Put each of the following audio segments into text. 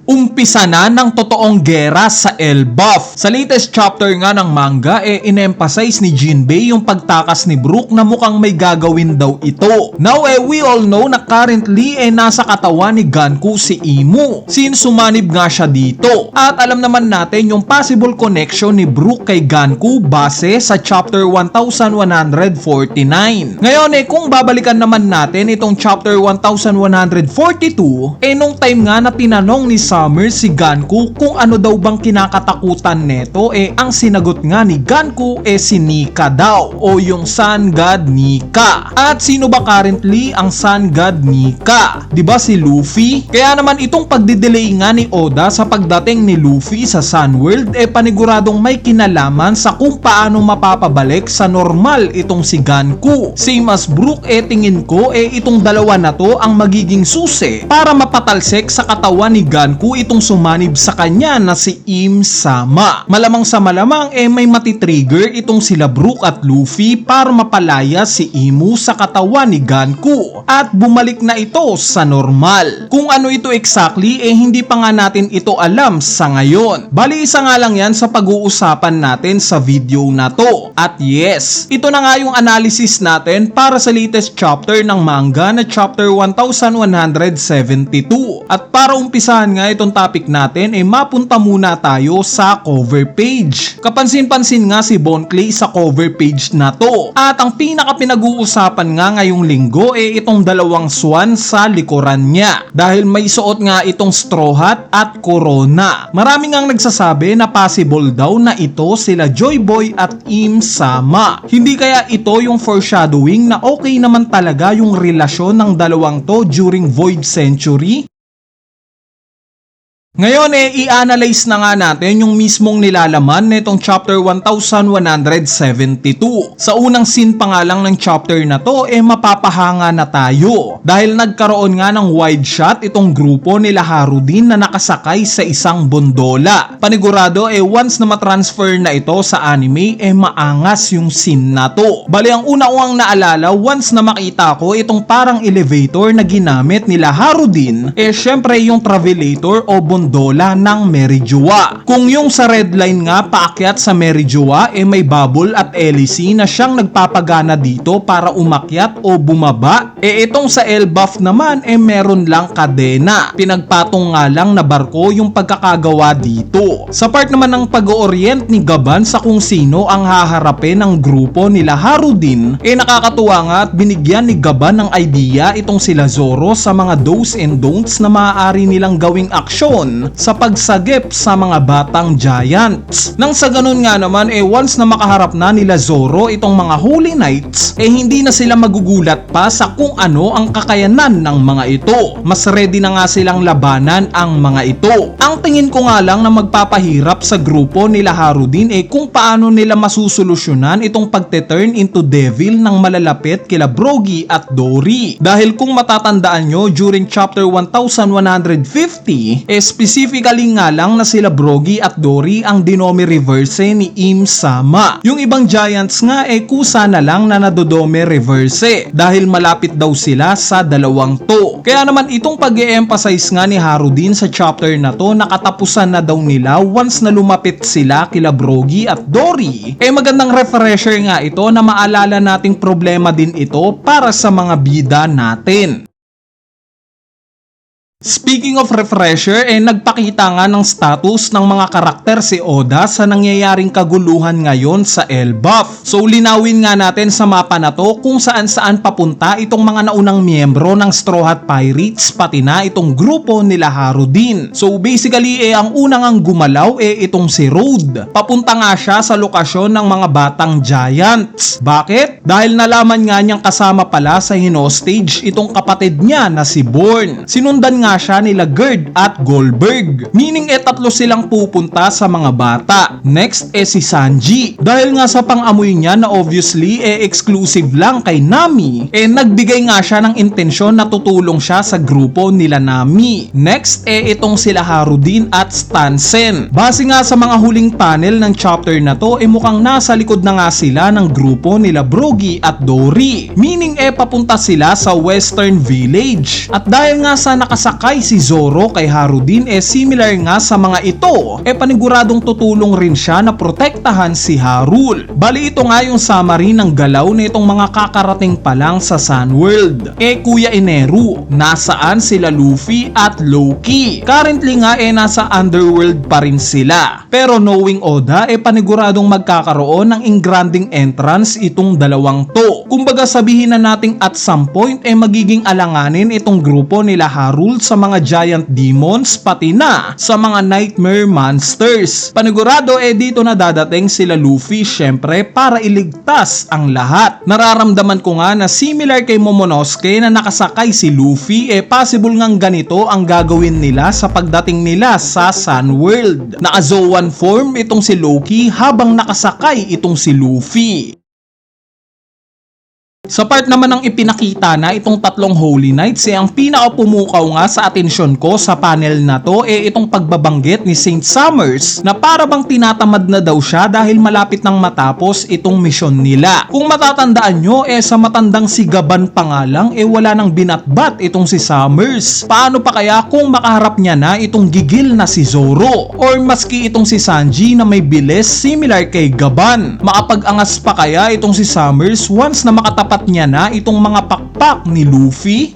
Umpisa na ng totoong gera sa Elbaf. Sa latest chapter nga ng manga, in-emphasize ni Jinbei yung pagtakas ni Brook na mukhang may gagawin daw ito. Now, we all know na currently nasa katawan ni Ganku si Imu, since sumanib nga siya dito. At alam naman natin yung possible connection ni Brook kay Ganku base sa chapter 1149. Ngayon, kung babalikan naman natin itong chapter 1142, nung time nga na tinanong ni Summer si Ganku kung ano daw bang kinakatakutan neto, ang sinagot nga ni Ganku si Nika daw, o yung Sun God Nika. At sino ba currently ang Sun God Nika? Diba si Luffy? Kaya naman itong pagdidelay nga ni Oda sa pagdating ni Luffy sa Sun World paniguradong may kinalaman sa kung paano mapapabalik sa normal itong si Ganku. Same as Brook, tingin ko itong dalawa na to ang magiging susi para mapatalsik sa katawan ni Ganku itong sumanib sa kanya na si Im Sama. Malamang sa malamang may matitrigger itong sila Brook at Luffy para mapalaya si Imu sa katawan ni Ganku at bumalik na ito sa normal. Kung ano ito exactly hindi pa nga natin ito alam sa ngayon. Bali isa nga lang yan sa pag-uusapan natin sa video na to. At yes, ito na nga yung analysis natin para sa latest chapter ng manga na chapter 1172. At para umpisahan nga itong topic natin mapunta muna tayo sa cover page. Kapansin-pansin nga si Bon Clay sa cover page na to. At ang pinaka pinag-uusapan nga ngayong linggo itong dalawang swan sa likuran niya. Dahil may suot nga itong straw hat at corona. Maraming ngang nagsasabi na possible daw na ito sila Joy Boy at Im Sama. Hindi kaya ito yung foreshadowing na okay naman talaga yung relasyon ng dalawang to during Void Century? Ngayon i-analyze na nga natin yung mismong nilalaman nitong chapter 1172. Sa unang scene pa nga lang ng chapter na to mapapahanga na tayo. Dahil nagkaroon nga ng wide shot itong grupo nila Harudin na nakasakay sa isang bondola. Panigurado once na matransfer na ito sa anime maangas yung scene na to. Bali ang una ko ang naalala once na makita ko itong parang elevator na ginamit nila Harudin syempre yung travelator o bondola ng Merijoa. Kung yung sa red line nga paakyat sa Merijoa may bubble at hélice na siyang nagpapagana dito para umakyat o bumaba. Itong sa Elbaf naman meron lang kadena. Pinagpatong nga lang na barko yung pagkakagawa dito. Sa part naman ng pag-orient ni Gaban sa kung sino ang haharapin ng grupo nila Harudin nakakatuwa nga at binigyan ni Gaban ng idea itong sila Zoro sa mga do's and don'ts na maaari nilang gawing aksyon sa pagsagip sa mga batang giants. Nang sa ganun nga naman once na makaharap na nila Zoro itong mga Holy Knights hindi na sila magugulat pa sa kung ano ang kakayanan ng mga ito. Mas ready na nga silang labanan ang mga ito. Ang tingin ko nga lang na magpapahirap sa grupo nila Harudin kung paano nila masusolusyonan itong pagte-turn into devil ng malalapit kila Brogy at Dory. Dahil kung matatandaan nyo during chapter 1150 specifically nga lang na sila Brogy at Dory ang dinome reverse ni Im Sama. Yung ibang giants nga kusa na lang na nadodome reverse dahil malapit daw sila sa dalawang to. Kaya naman itong pag-e-emphasize nga ni Harudin sa chapter na to nakatapusan na daw nila once na lumapit sila kila Brogy at Dory. Magandang refresher nga ito na maalala nating problema din ito para sa mga bida natin. Speaking of refresher, nagpakita nga ng status ng mga karakter si Oda sa nangyayaring kaguluhan ngayon sa Elbaf. So linawin nga natin sa mapa na to kung saan papunta itong mga naunang miyembro ng Straw Hat Pirates pati na itong grupo nila Harudin. So basically ang unang ang gumalaw itong si Road. Papunta nga siya sa lokasyon ng mga batang giants. Bakit? Dahil nalaman nga niyang kasama pala sa hinostage itong kapatid niya na si Born. Sinundan nga siya nila Gerd at Goldberg. Meaning tatlo silang pupunta sa mga bata. Next si Sanji. Dahil nga sa pang-amoy niya na obviously exclusive lang kay Nami, nagbigay nga siya ng intensyon na tutulong siya sa grupo nila Nami. Next itong sila Harudin at Stansen. Base nga sa mga huling panel ng chapter na to mukhang nasa likod na nga sila ng grupo nila Brogy at Dory. Meaning papunta sila sa Western Village. At dahil nga sa nakasakay nakasakay si Zoro kay Harudin similar nga sa mga ito paniguradong tutulong rin siya na protektahan si Harul. Bali ito nga yung summary ng galaw nitong mga kakarating pa lang sa Sunworld. Kuya Eneru, nasaan sila Luffy at Loki? Currently nga nasa Underworld pa rin sila. Pero knowing Oda paniguradong magkakaroon ng engranding entrance itong dalawang to. Kumbaga sabihin na nating at some point magiging alanganin itong grupo nila Harul sa mga giant demons pati na sa mga nightmare monsters. Panigurado dito na dadating sila Luffy syempre para iligtas ang lahat. Nararamdaman ko nga na similar kay Momonosuke na nakasakay si Luffy possible ngang ganito ang gagawin nila sa pagdating nila sa Sunworld. Naka-Zoan form itong si Loki habang nakasakay itong si Luffy. Sa part naman ng ipinakita na itong tatlong Holy Knights ang pinaka-pumukaw nga sa atensyon ko sa panel na to itong pagbabanggit ni Saint Summers na para bang tinatamad na daw siya dahil malapit nang matapos itong misyon nila. Kung matatandaan nyo sa matandang si Gaban pa nga lang wala nang binatbat itong si Summers. Paano pa kaya kung makaharap niya na itong gigil na si Zoro? Or maski itong si Sanji na may bilis similar kay Gaban? Makapag-angas pa kaya itong si Summers once na makatapat niya na itong mga pakpak ni Luffy?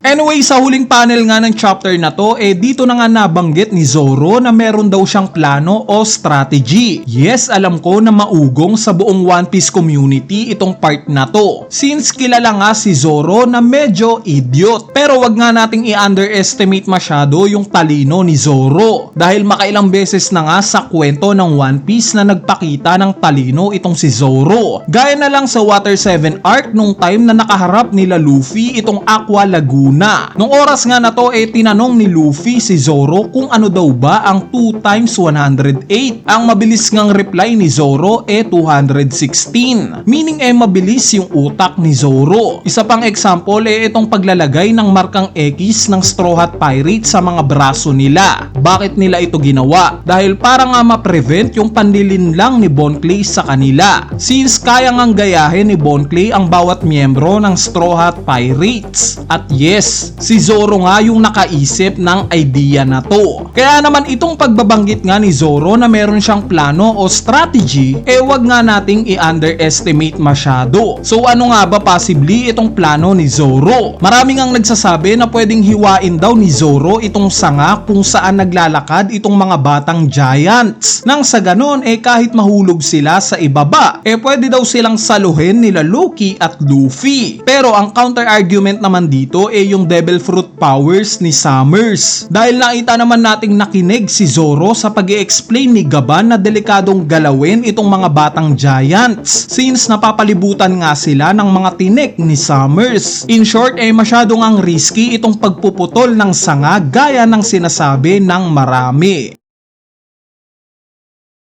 Anyway, sa huling panel nga ng chapter na to, dito na nga nabanggit ni Zoro na meron daw siyang plano o strategy. Yes, alam ko na maugong sa buong One Piece community itong part na to. Since kilala nga si Zoro na medyo idiot. Pero wag nga nating i-underestimate masyado yung talino ni Zoro. Dahil makailang beses na nga sa kwento ng One Piece na nagpakita ng talino itong si Zoro. Gaya na lang sa Water 7 arc nung time na nakaharap nila Luffy itong Aqua Laguna. Nung oras nga na to tinanong ni Luffy si Zoro kung ano daw ba ang 2 times 108. Ang mabilis ngang reply ni Zoro 216. Meaning mabilis yung utak ni Zoro. Isa pang example itong paglalagay ng markang X ng Straw Hat Pirate sa mga braso nila. Bakit nila ito ginawa? Dahil para nga ma-prevent yung pandilin lang ni Bon Clay sa kanila. Since kaya ngang gayahin ni Bon Clay ang bawat miyembro ng Straw Hat Pirates. At yes, si Zoro nga yung nakaisip ng idea na to. Kaya naman itong pagbabanggit nga ni Zoro na meron siyang plano o strategy, wag nga nating i-underestimate masyado. So ano nga ba possibly itong plano ni Zoro? Marami ngang nagsasabi na pwedeng hiwain daw ni Zoro itong sanga kung saan naglalakad itong mga batang giants. Nang sa ganon kahit mahulog sila sa ibaba, pwede daw silang saluhin nila Loki at Luffy. Pero ang counter argument naman dito yung Devil Fruit powers ni Summers. Dahil nakita naman nating nakinig si Zoro sa pag-i-explain ni Gaban na delikadong galawin itong mga batang giants since napapalibutan nga sila ng mga tinik ni Summers. In short masyadong ang risky itong pagpuputol ng sanga gaya ng sinasabi ng marami.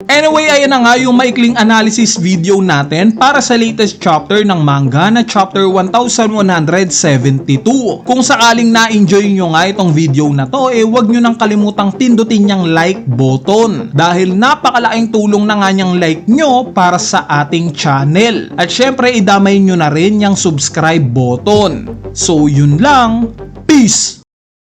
Anyway, ayan na nga yung maikling analysis video natin para sa latest chapter ng manga na chapter 1172. Kung sakaling na-enjoy nyo nga itong video na to, huwag nyo nang kalimutang pindutin yung like button dahil napakalaking tulong na nga niyang like nyo para sa ating channel. At syempre, idamay nyo na rin yung subscribe button. So, yun lang. Peace!